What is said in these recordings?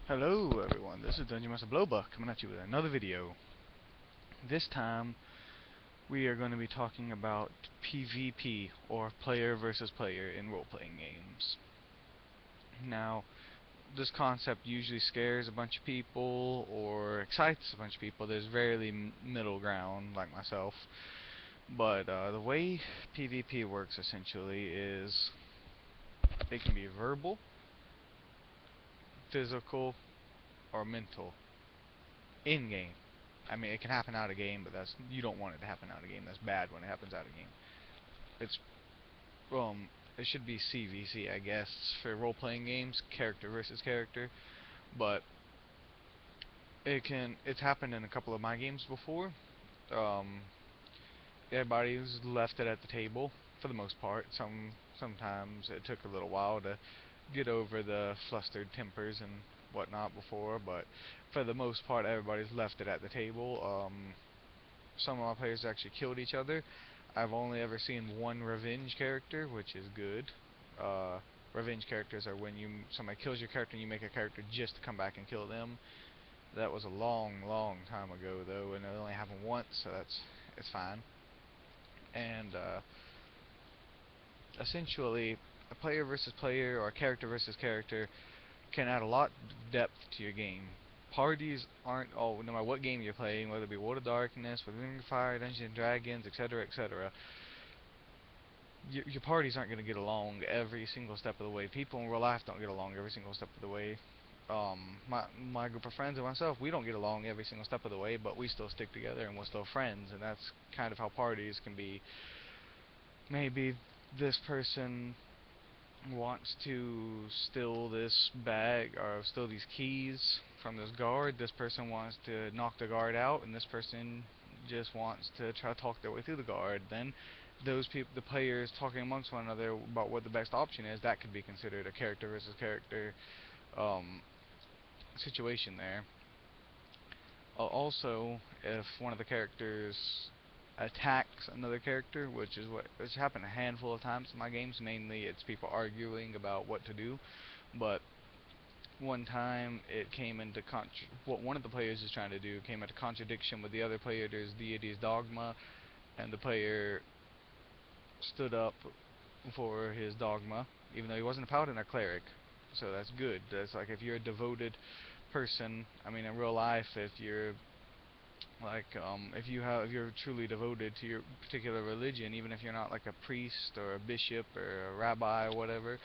Hello everyone, this is Dungeon Master Blowbuck coming at you with another video. This time we are going to be talking about PvP, or player versus player in role-playing games. Now, this concept usually scares a bunch of people or excites a bunch of people. There's rarely middle ground like myself. But the way PvP works essentially is it can be verbal, physical, or mental in-game. I mean, it can happen out of game, but you don't want it to happen out of game. That's bad when it happens out of game. It's it should be CVC, I guess, for role-playing games, character versus character. But it's happened in a couple of my games before. Um, Everybody's left it at the table for the most part. Sometimes it took a little while to get over the flustered tempers and whatnot before, but for the most part, everybody's left it at the table. Some of my players actually killed each other. I've only ever seen one revenge character, which is good. Uh, Revenge characters are when somebody kills your character and you make a character just to come back and kill them. That was a long, long time ago though, and it only happened once, so it's fine. And essentially, a player versus player or a character versus character can add a lot of depth to your game. Parties aren't all, no matter what game you're playing, whether it be World of Darkness, Ring of Fire, Dungeons and Dragons, etc., etc. Your parties aren't going to get along every single step of the way. People in real life don't get along every single step of the way. My group of friends and myself, we don't get along every single step of the way, but we still stick together and we're still friends, and that's kind of how parties can be. Maybe this person wants to steal this bag or steal these keys from this guard. This person wants to knock the guard out, and this person just wants to try to talk their way through the guard. Then those people, the players talking amongst one another about what the best option is, that could be considered a character versus character um, situation there. Also, if one of the characters attacks another character, which happened a handful of times in my games. Mainly, it's people arguing about what to do. But one time, it came into what one of the players is trying to do came into contradiction with the other player's deity's dogma, and the player stood up for his dogma, even though he wasn't a paladin or cleric. So that's good. That's like if you're a devoted person. I mean, in real life, if you're truly devoted to your particular religion, even if you're not like a priest or a bishop or a rabbi or whatever,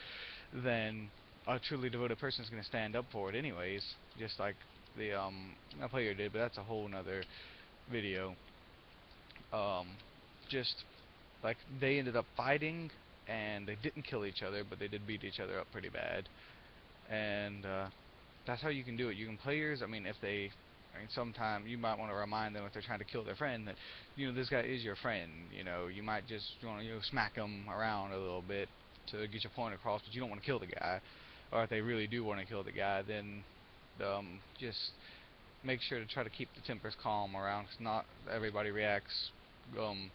then a truly devoted person is going to stand up for it anyways, just like the a player did. But that's a whole nother video. Um, just like they ended up fighting and they didn't kill each other, but they did beat each other up pretty bad. And that's how you can do it. You can players. I mean, sometimes you might want to remind them if they're trying to kill their friend that, this guy is your friend. You might just want to, smack them around a little bit to get your point across, but you don't want to kill the guy. Or if they really do want to kill the guy, then just make sure to try to keep the tempers calm around, 'cause not everybody reacts um,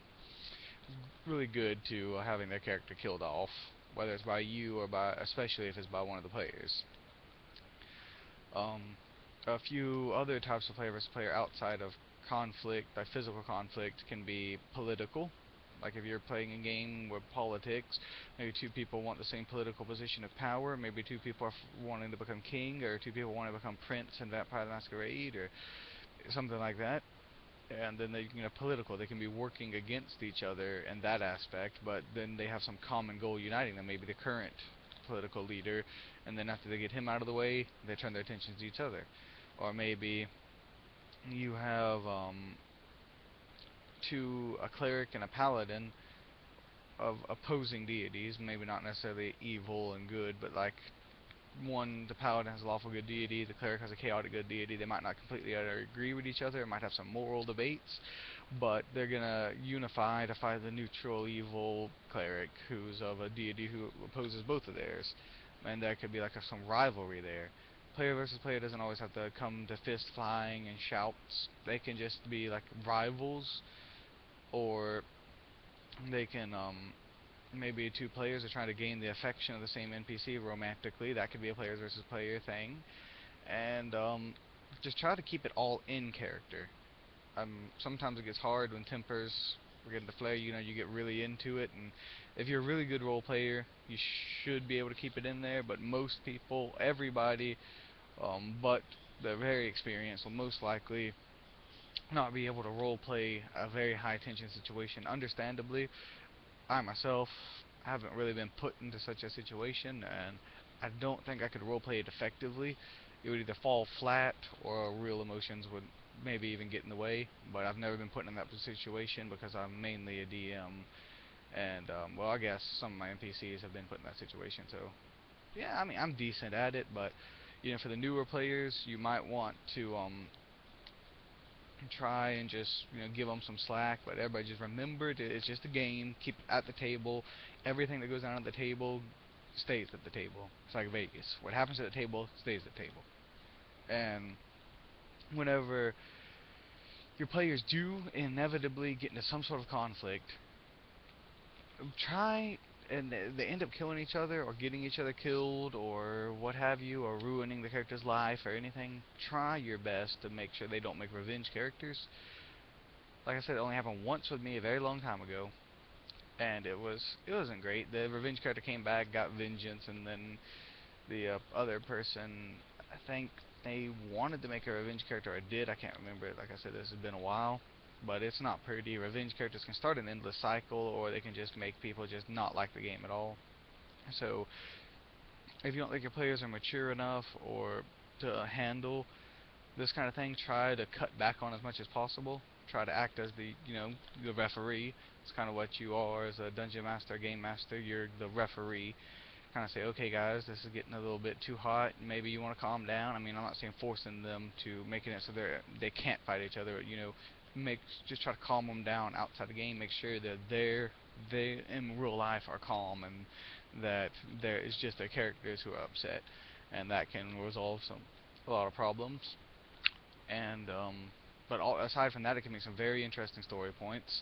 really good to having their character killed off, whether it's by you or especially if it's by one of the players. Um, a few other types of player versus player outside of conflict, by physical conflict, can be political. Like if you're playing a game with politics, maybe two people want the same political position of power, maybe two people are wanting to become king, or two people want to become prince in Vampire the Masquerade, or something like that. And then they can get political. They can be working against each other in that aspect, but then they have some common goal uniting them. Maybe the current political leader, and then after they get him out of the way, they turn their attentions to each other. Or maybe you have a cleric and a paladin of opposing deities, maybe not necessarily evil and good, but like the paladin has a lawful good deity, the cleric has a chaotic good deity. They might not completely agree with each other, might have some moral debates, but they're gonna unify to fight the neutral evil cleric who's of a deity who opposes both of theirs. And there could be like some rivalry there. Player versus player doesn't always have to come to fist flying and shouts. They can just be like rivals, or they can maybe two players are trying to gain the affection of the same NPC romantically. That could be a players versus player thing. and just try to keep it all in character. Sometimes it gets hard when tempers are getting to flare. You know, you get really into it, and if you're a really good role player, you should be able to keep it in there. But most people, everybody, but the very experienced will most likely not be able to role play a very high tension situation. Understandably, I myself haven't really been put into such a situation, and I don't think I could roleplay it effectively. It would either fall flat, or real emotions would maybe even get in the way. But I've never been put in that situation because I'm mainly a DM, and well, I guess some of my NPCs have been put in that situation. So yeah, I mean, I'm decent at it, but you know, for the newer players, you might want to try and just give them some slack, but everybody just remember that it's just a game. Keep it at the table. Everything that goes down at the table stays at the table. It's like Vegas. What happens at the table stays at the table. And whenever your players do inevitably get into some sort of conflict, try and they end up killing each other or getting each other killed or what have you, or ruining the character's life or anything. Try your best to make sure they don't make revenge characters. Like I said, it only happened once with me a very long time ago, and it wasn't great. The revenge character came back, got vengeance, and then the other person, I think they wanted to make a revenge character, or did. I can't remember. Like I said, this has been a while, but it's not pretty. Revenge characters can start an endless cycle, or they can just make people just not like the game at all. So if you don't think your players are mature enough or to handle this kind of thing, try to cut back on as much as possible. Try to act as the referee. It's kind of what you are as a dungeon master, game master. You're the referee. Kind of say, okay, guys, this is getting a little bit too hot. Maybe you want to calm down. I mean, I'm not saying forcing them to making it so they can't fight each other. But, make just try to calm them down outside the game. Make sure that they in real life are calm, and that there is just their characters who are upset, and that can resolve a lot of problems. And but aside from that, it can make some very interesting story points.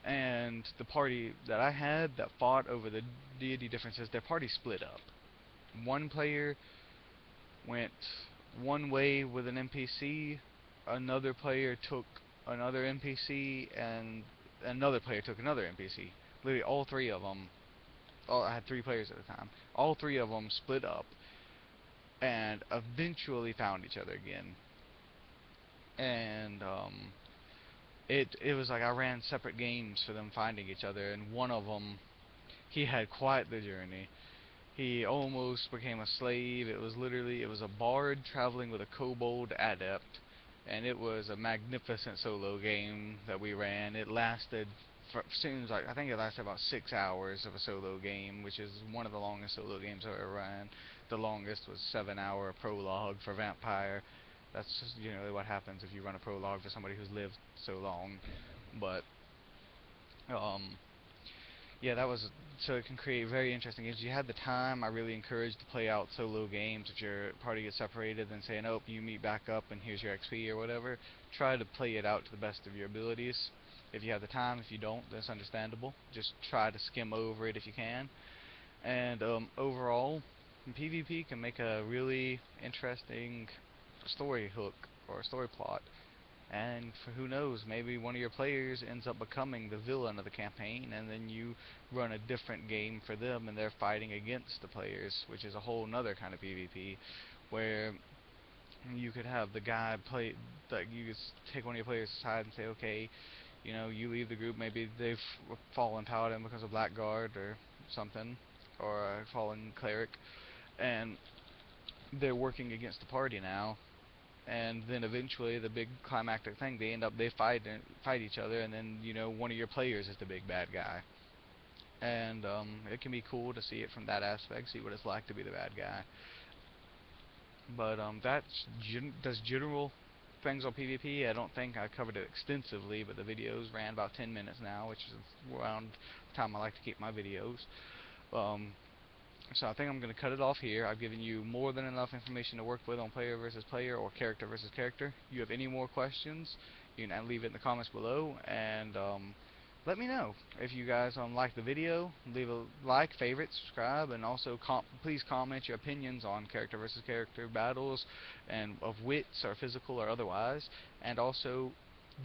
And the party that I had that fought over the deity differences, their party split up. One player went one way with an NPC, another player took another NPC, and another player took another NPC. Literally, all three of them. I had three players at the time. All three of them split up and eventually found each other again. And it was like I ran separate games for them finding each other, and one of them, he had quite the journey. He almost became a slave. It was a bard traveling with a kobold adept, and it was a magnificent solo game that we ran. It lasted, seems like, I think it lasted about 6 hours of a solo game, which is one of the longest solo games I've ever ran. The longest was 7 hour prologue for Vampire. That's just generally what happens if you run a prologue for somebody who's lived so long. But um, yeah, that was so it can create very interesting games. If you had the time, I really encourage to play out solo games. If your party gets separated, then say, nope, you meet back up and here's your XP or whatever. Try to play it out to the best of your abilities. If you have the time, if you don't, that's understandable. Just try to skim over it if you can. And overall, PvP can make a really interesting story hook or story plot. And for who knows, maybe one of your players ends up becoming the villain of the campaign, and then you run a different game for them, and they're fighting against the players, which is a whole nother kind of PvP, where you could have the guy play, like you could take one of your players aside and say, okay, you leave the group, maybe they've fallen paladin because of Blackguard or something, or a fallen cleric, and they're working against the party now, and then eventually the big climactic thing, they fight each other, and then one of your players is the big bad guy, and it can be cool to see it from that aspect, see what it's like to be the bad guy. But that's general things on PvP. I don't think I covered it extensively, but the videos ran about 10 minutes now, which is around the time I like to keep my videos. Um, So I think I'm going to cut it off here. I've given you more than enough information to work with on player versus player or character versus character. If you have any more questions, you can leave it in the comments below, and let me know if you guys like the video. Leave a like, favorite, subscribe, and also please comment your opinions on character versus character battles and of wits or physical or otherwise. And also,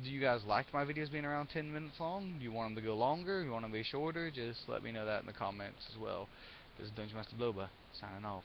do you guys like my videos being around 10 minutes long? Do you want them to go longer? Do you want them to be shorter? Just let me know that in the comments as well. This is Dungeon Master Bloba signing off.